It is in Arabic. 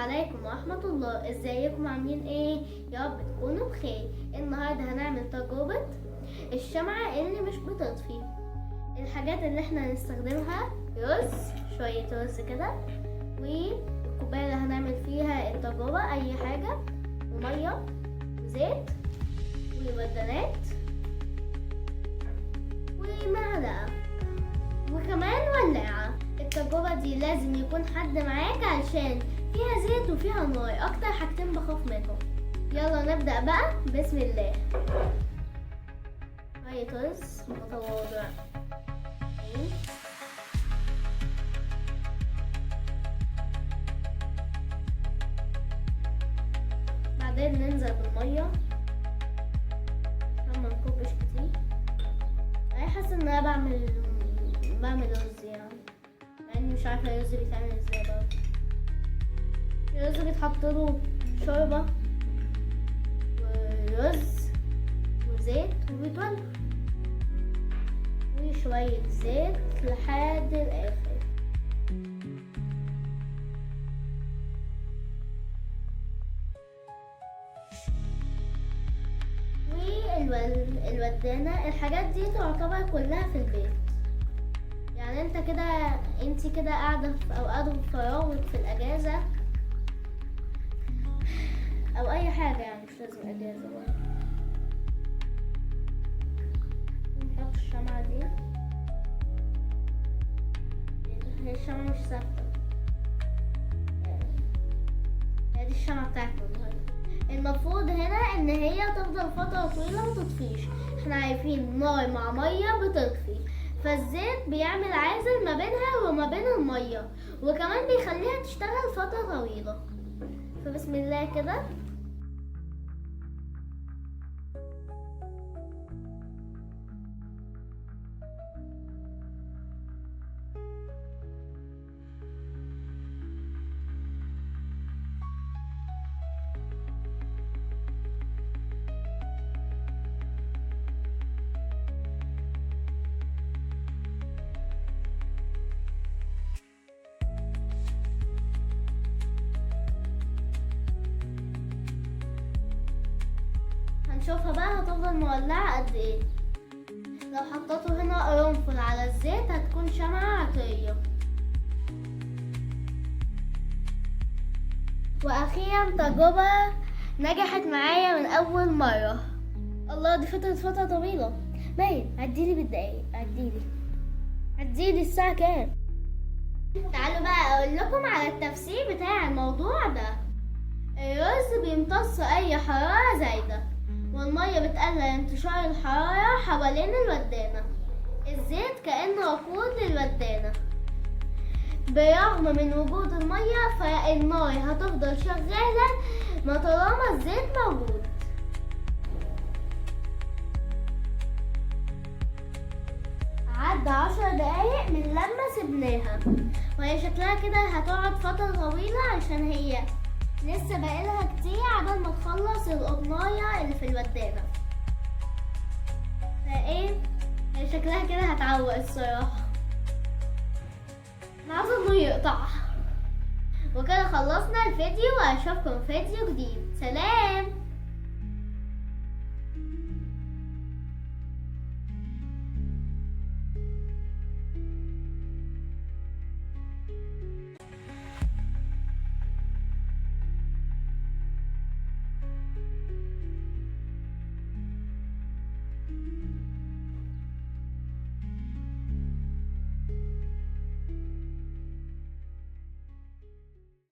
عليكم ورحمة الله. ازيكم عاملين ايه؟ يا رب تكونوا بخير. النهاردة هنعمل تجربة الشمعة اللي مش بتطفي. الحاجات اللي احنا هنستخدمها رز، شوية رز كده، والكوباية اللي هنعمل فيها التجربة اي حاجة، ومية وزيت وبدانات ومعلقة وكمان ولاعة. التجربة دي لازم يكون حد معاك علشان فيها زيت وفيها نار، اكتر حاجتين بخاف منهم. يلا نبدأ بقى، بسم الله. شوية رز متواضع، بعدين ننزل بالمية عشان منكبش كتير. انا حاسة ان انا بعمل رز يعني، مع اني مش عارفة الرز بيتعمل ازاي برضه. الرز بيتحط له شوربة ورز وزيت وبيتولع وشوية زيت لحد الآخر. والودانة، الحاجات دي تعتبر كلها في البيت. يعني انت كده قاعدة في اوقات فراغك في الاجازة او اي حاجة، يعني مش لازم اجازة برضه. نحط الشمعة دي، هي الشمعة مش ثابتة، هي دي الشمعة بتاعتنا النهاردة. المفروض هنا ان هي تفضل فترة طويلة متطفيش. احنا عارفين نار مع مية بتطفي، فالزيت بيعمل عازل ما بينها وما بين المية، وكمان بيخليها تشتغل فترة طويلة. فبسم الله كده. هنشوفها بقى هتفضل مولعة قد ايه. لو حطيته هنا قرنفل على الزيت هتكون شمعة عطرية. واخيرا تجربة نجحت معايا من اول مرة. الله، دي فترة طويلة. باين عديلي بالدقايق، عديلي الساعة كام. تعالوا بقى اقول لكم على التفسير بتاع الموضوع ده. الرز بيمتص اي حرارة زايدة، والمية بتقلل انتشار الحرارة حوالين الودانة. الزيت كأنه وقود للودانة، برغم من وجود المية فالنار هتفضل شغالة ما طالما الزيت موجود. عدى 10 دقايق من لما سبناها، وهي شكلها كده هتقعد فترة طويلة عشان هي لسه باقيلها كتير عبال ما تخلص القطناية اللي في الودانة. فايه، هي شكلها كده هتعوق الصراحة. انا عاوزة انه يقطع. وكده خلصنا الفيديو، واشوفكم فيديو جديد. سلام.